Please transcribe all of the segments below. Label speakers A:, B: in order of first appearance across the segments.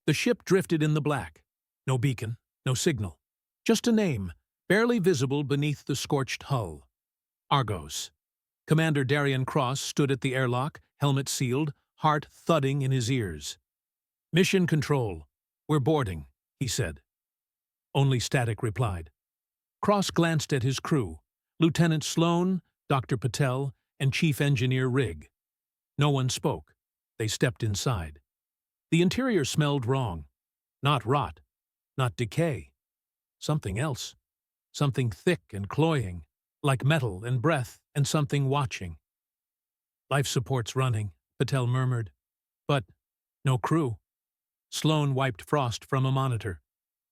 A: The ship drifted in the black. No beacon, no signal. Just a name, barely visible beneath the scorched hull. Argos. Commander Darian Cross stood at the airlock, helmet sealed, heart thudding in his ears. "Mission Control. We're boarding," he said. Only static replied. Cross glanced at his crew, Lieutenant Sloan, Dr. Patel, and Chief Engineer Rigg. No one spoke. They stepped inside. The interior smelled wrong. Not rot, not decay. Something else. Something thick and cloying, like metal and breath and something watching. "Life support's running," Patel murmured. "But no crew." Sloan wiped frost from a monitor.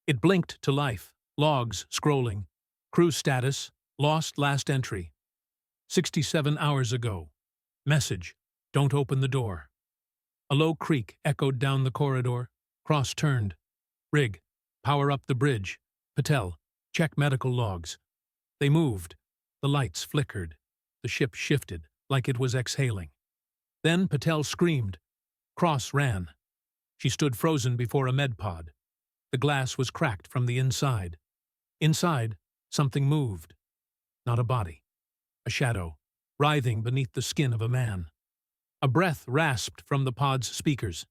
A: It blinked to life, logs scrolling. Crew status, lost last entry. 67 hours ago. Message, don't open the door. A low creak echoed down the corridor. Cross turned. "Rigg, power up the bridge. Patel, check medical logs." They moved. The lights flickered. The ship shifted, like it was exhaling. Then Patel screamed. Cross ran. She stood frozen before a med pod. The glass was cracked from the inside. Inside, something moved. Not a body. A shadow, writhing beneath the skin of a man. A breath rasped from the pod's speakers.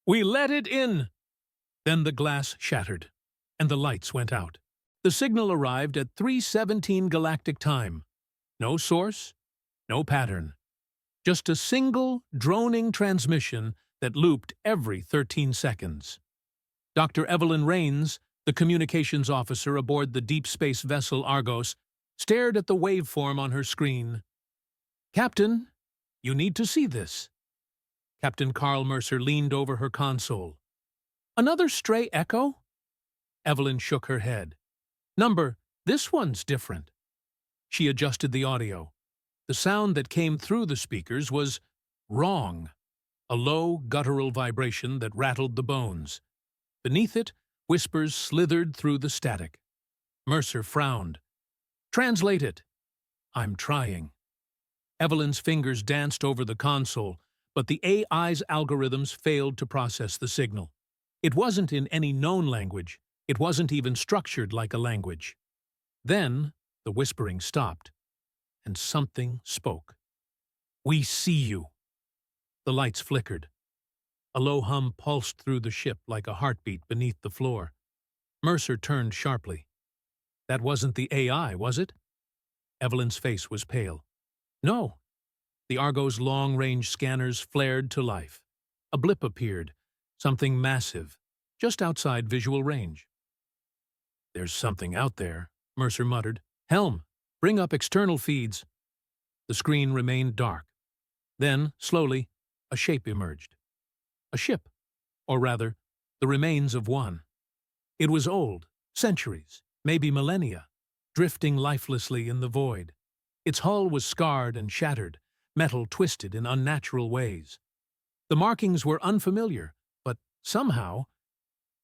A: "We let it in!" Then the glass shattered, and the lights went out. The signal arrived at 3:17 galactic time. No source, no pattern. Just a single, droning transmission that looped every 13 seconds. Dr. Evelyn Rains, the communications officer aboard the deep space vessel Argos, stared at the waveform on her screen. "Captain, you need to see this." Captain Carl Mercer leaned over her console. "Another stray echo?" Evelyn shook her head. "Number, this one's different." She adjusted the audio. The sound that came through the speakers was wrong, a low, guttural vibration that rattled the bones. Beneath it, whispers slithered through the static. Mercer frowned. "Translate it." "I'm trying." Evelyn's fingers danced over the console, but the AI's algorithms failed to process the signal. It wasn't in any known language. It wasn't even structured like a language. Then, the whispering stopped, and something spoke. "We see you." The lights flickered. A low hum pulsed through the ship like a heartbeat beneath the floor. Mercer turned sharply. "That wasn't the AI, was it?" Evelyn's face was pale. "No." The Argo's long-range scanners flared to life. A blip appeared, something massive, just outside visual range. "There's something out there," Mercer muttered. "Helm, bring up external feeds." The screen remained dark. Then, slowly, a shape emerged. A ship, or rather, the remains of one. It was old, centuries, maybe millennia, drifting lifelessly in the void. Its hull was scarred and shattered, metal twisted in unnatural ways. The markings were unfamiliar, but somehow,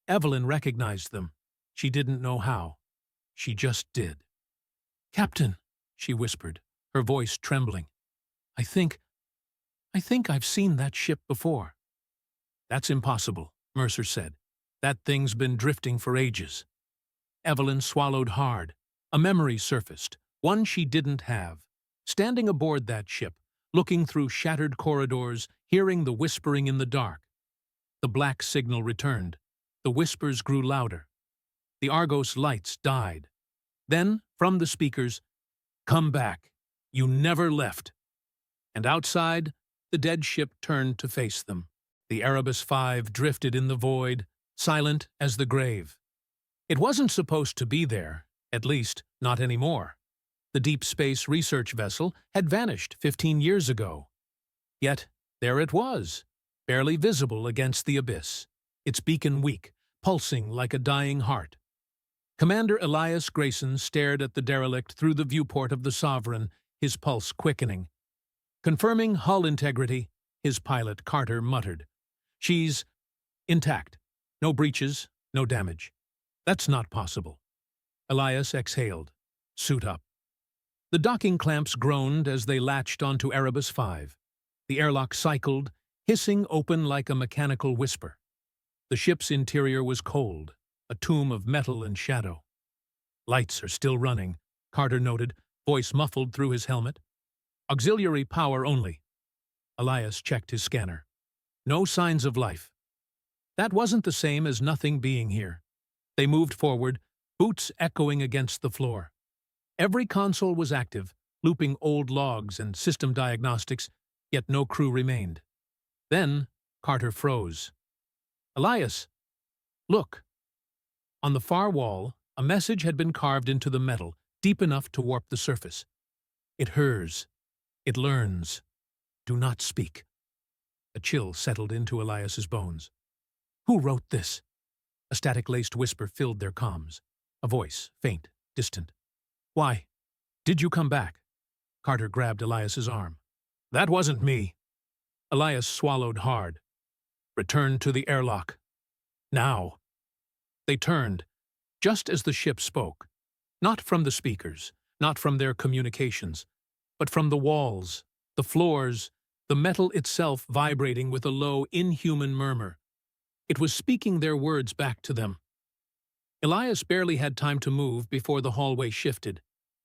A: Evelyn recognized them. She didn't know how. She just did. "Captain," she whispered, her voice trembling. I think I've seen that ship before." "That's impossible," Mercer said. "That thing's been drifting for ages." Evelyn swallowed hard. A memory surfaced, one she didn't have. Standing aboard that ship, looking through shattered corridors, hearing the whispering in the dark. The black signal returned. The whispers grew louder. The Argos lights died. Then, from the speakers, "Come back. You never left." And outside, the dead ship turned to face them. The Erebus 5 drifted in the void, silent as the grave. It wasn't supposed to be there, at least, not anymore. The deep space research vessel had vanished 15 years ago. Yet, there it was, barely visible against the abyss, its beacon weak, pulsing like a dying heart. Commander Elias Grayson stared at the derelict through the viewport of the Sovereign, his pulse quickening. Confirming hull integrity, his pilot Carter muttered, "She's intact. No breaches, no damage." "That's not possible." Elias exhaled. "Suit up." The docking clamps groaned as they latched onto Erebus 5. The airlock cycled, hissing open like a mechanical whisper. The ship's interior was cold, a tomb of metal and shadow. Lights are still running, Carter noted, voice muffled through his helmet. Auxiliary power only. Elias checked his scanner. No signs of life. That wasn't the same as nothing being here. They moved forward, boots echoing against the floor. Every console was active, looping old logs and system diagnostics, yet no crew remained. Then, Carter froze. Elias, look. On the far wall, a message had been carved into the metal, deep enough to warp the surface. It hears. It learns. Do not speak. A chill settled into Elias's bones. Who wrote this? A static-laced whisper filled their comms. A voice, faint, distant. Why? Did you come back? Carter grabbed Elias's arm. That wasn't me. Elias swallowed hard. Return to the airlock. Now. They turned, just as the ship spoke. Not from the speakers, not from their communications, but from the walls, the floors, the metal itself vibrating with a low, inhuman murmur. It was speaking their words back to them. Elias barely had time to move before the hallway shifted.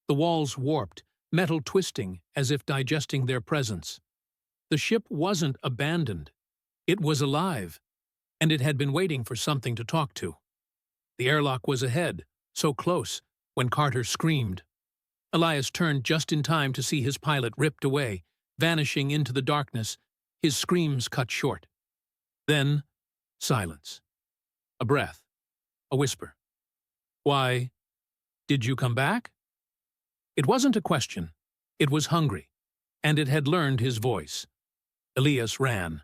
A: The walls warped, metal twisting as if digesting their presence. The ship wasn't abandoned. It was alive, and it had been waiting for something to talk to. The airlock was ahead, so close, when Carter screamed. Elias turned just in time to see his pilot ripped away, vanishing into the darkness, his screams cut short. Then, silence. A breath. A whisper. Why, did you come back? It wasn't a question. It was hungry, and it had learned his voice. Elias ran.